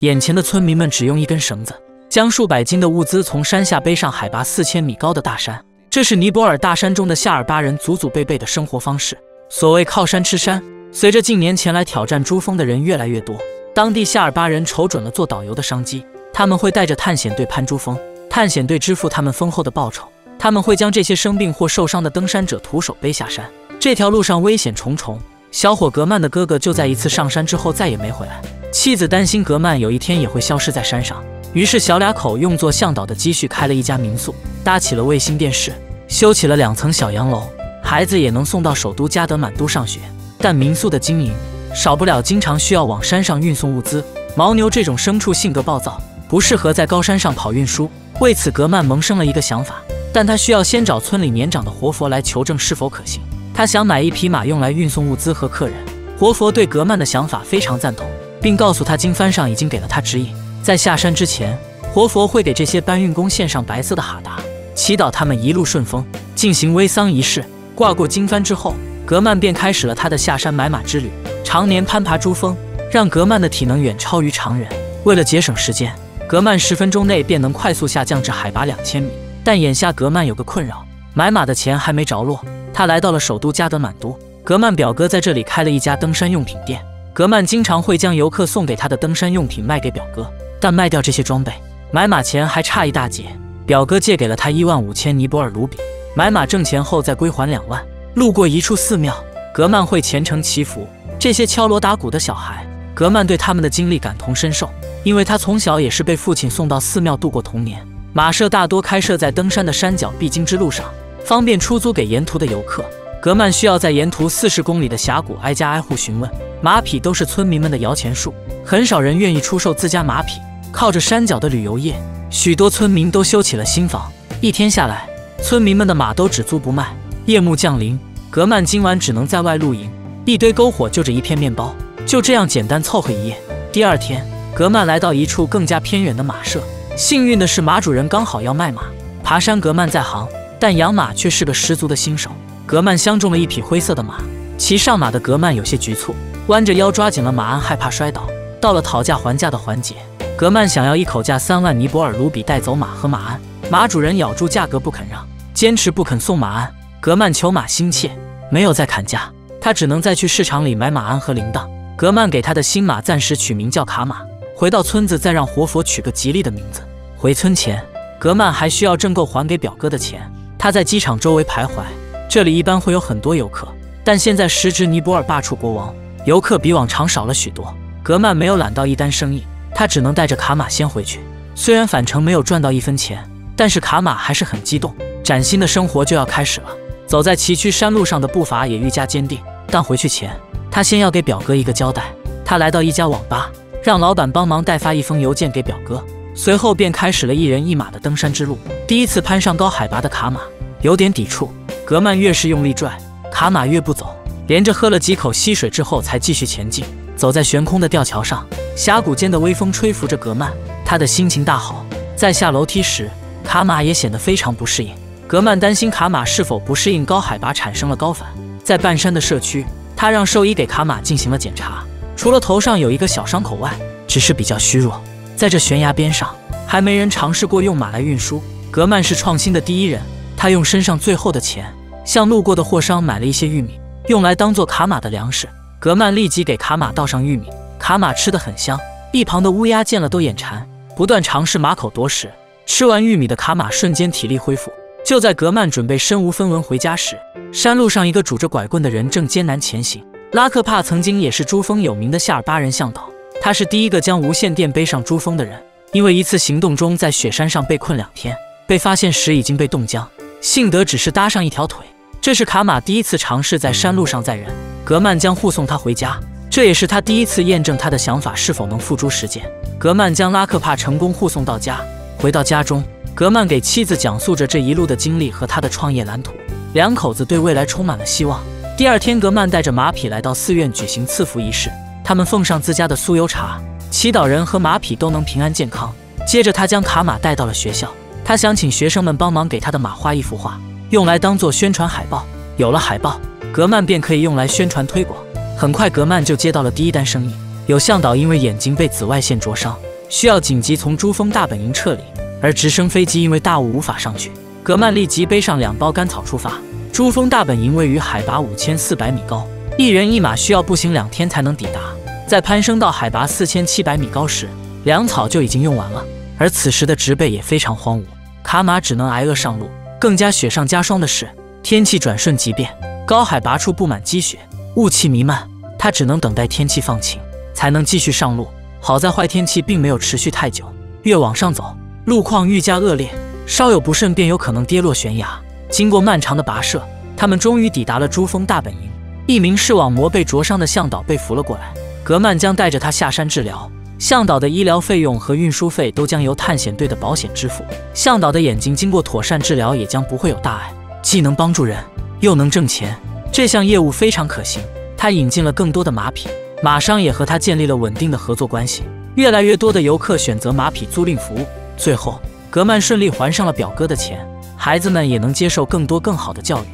眼前的村民们只用一根绳子，将数百斤的物资从山下背上海拔4000米高的大山。这是尼泊尔大山中的夏尔巴人祖祖辈辈的生活方式。所谓靠山吃山，随着近年前来挑战珠峰的人越来越多，当地夏尔巴人瞅准了做导游的商机，他们会带着探险队攀珠峰，探险队支付他们丰厚的报酬。他们会将这些生病或受伤的登山者徒手背下山。这条路上危险重重，小伙格曼的哥哥就在一次上山之后再也没回来。妻子担心格曼有一天也会消失在山上，于是小俩口用作向导的积蓄开了一家民宿，搭起了卫星电视，修起了2层小洋楼，孩子也能送到首都加德满都上学。但民宿的经营少不了经常需要往山上运送物资。牦牛这种牲畜性格暴躁，不适合在高山上跑运输，为此格曼萌生了一个想法，但他需要先找村里年长的活佛来求证是否可行。他想买一匹马用来运送物资和客人。活佛对格曼的想法非常赞同，并告诉他经幡上已经给了他指引，在下山之前，活佛会给这些搬运工献上白色的哈达，祈祷他们一路顺风，进行煨桑仪式。挂过经幡之后，格曼便开始了他的下山买马之旅。常年攀爬珠峰，让格曼的体能远超于常人。为了节省时间，格曼10分钟内便能快速下降至海拔2000米。但眼下格曼有个困扰，买马的钱还没着落。他来到了首都加德满都，格曼表哥在这里开了一家登山用品店。格曼经常会将游客送给他的登山用品卖给表哥，但卖掉这些装备，买马钱还差一大截。表哥借给了他15000尼泊尔卢比，买马挣钱后再归还2万。路过一处寺庙，格曼会虔诚祈福。这些敲锣打鼓的小孩，格曼对他们的经历感同身受，因为他从小也是被父亲送到寺庙度过童年。马舍大多开设在登山的山脚必经之路上，方便出租给沿途的游客。格曼需要在沿途40公里的峡谷挨家挨户询问。马匹都是村民们的摇钱树，很少人愿意出售自家马匹。靠着山脚的旅游业，许多村民都修起了新房。一天下来，村民们的马都只租不卖。夜幕降临，格曼今晚只能在外露营，一堆篝火就着一片面包，就这样简单凑合一夜。第二天，格曼来到一处更加偏远的马舍。幸运的是，马主人刚好要卖马。爬山格曼在行，但养马却是个十足的新手。格曼相中了一匹灰色的马，骑上马的格曼有些局促，弯着腰抓紧了马鞍，害怕摔倒。到了讨价还价的环节，格曼想要一口价3万尼泊尔卢比带走马和马鞍，马主人咬住价格不肯让，坚持不肯送马鞍。格曼求马心切，没有再砍价，他只能再去市场里买马鞍和铃铛。格曼给他的新马暂时取名叫卡马，回到村子再让活佛取个吉利的名字。回村前，格曼还需要挣够还给表哥的钱。他在机场周围徘徊，这里一般会有很多游客，但现在时值尼泊尔罢黜国王，游客比往常少了许多。格曼没有揽到一单生意，他只能带着卡马先回去。虽然返程没有赚到1分钱，但是卡马还是很激动，崭新的生活就要开始了。走在崎岖山路上的步伐也愈加坚定，但回去前，他先要给表哥一个交代。他来到一家网吧，让老板帮忙代发一封邮件给表哥，随后便开始了一人一马的登山之路。第一次攀上高海拔的卡马有点抵触，格曼越是用力拽，卡马越不走，连着喝了几口溪水之后才继续前进。走在悬空的吊桥上，峡谷间的微风吹拂着格曼，他的心情大好。在下楼梯时，卡马也显得非常不适应。格曼担心卡马是否不适应高海拔，产生了高反。在半山的社区，他让兽医给卡马进行了检查，除了头上有一个小伤口外，只是比较虚弱。在这悬崖边上，还没人尝试过用马来运输。格曼是创新的第一人，他用身上最后的钱，向路过的货商买了一些玉米，用来当做卡马的粮食。格曼立即给卡马倒上玉米，卡马吃得很香。一旁的乌鸦见了都眼馋，不断尝试马口夺食。吃完玉米的卡马瞬间体力恢复。就在格曼准备身无分文回家时，山路上一个拄着拐棍的人正艰难前行。拉克帕曾经也是珠峰有名的夏尔巴人向导，他是第一个将无线电背上珠峰的人。因为一次行动中在雪山上被困2天，被发现时已经被冻僵，幸得只是搭上一条腿。这是卡马第一次尝试在山路上载人，格曼将护送他回家，这也是他第一次验证他的想法是否能付诸实践。格曼将拉克帕成功护送到家，回到家中，格曼给妻子讲述着这一路的经历和他的创业蓝图，两口子对未来充满了希望。第二天，格曼带着马匹来到寺院举行赐福仪式，他们奉上自家的酥油茶，祈祷人和马匹都能平安健康。接着他将卡马带到了学校，他想请学生们帮忙给他的马画一幅画，用来当做宣传海报。有了海报，格曼便可以用来宣传推广。很快格曼就接到了第一单生意，有向导因为眼睛被紫外线灼伤，需要紧急从珠峰大本营撤离，而直升飞机因为大雾无法上去。格曼立即背上2包干草出发。珠峰大本营位于海拔5400米高，一人一马需要步行2天才能抵达。在攀升到海拔4700米高时，粮草就已经用完了，而此时的植被也非常荒芜，卡马只能挨饿上路。更加雪上加霜的是，天气转瞬即变，高海拔处布满积雪，雾气弥漫，他只能等待天气放晴，才能继续上路。好在坏天气并没有持续太久，越往上走，路况愈加恶劣，稍有不慎便有可能跌落悬崖。经过漫长的跋涉，他们终于抵达了珠峰大本营。一名视网膜被灼伤的向导被扶了过来，格曼将带着他下山治疗。向导的医疗费用和运输费都将由探险队的保险支付。向导的眼睛经过妥善治疗也将不会有大碍，既能帮助人，又能挣钱，这项业务非常可行。他引进了更多的马匹，马商也和他建立了稳定的合作关系。越来越多的游客选择马匹租赁服务，最后格曼顺利还上了表哥的钱，孩子们也能接受更多更好的教育。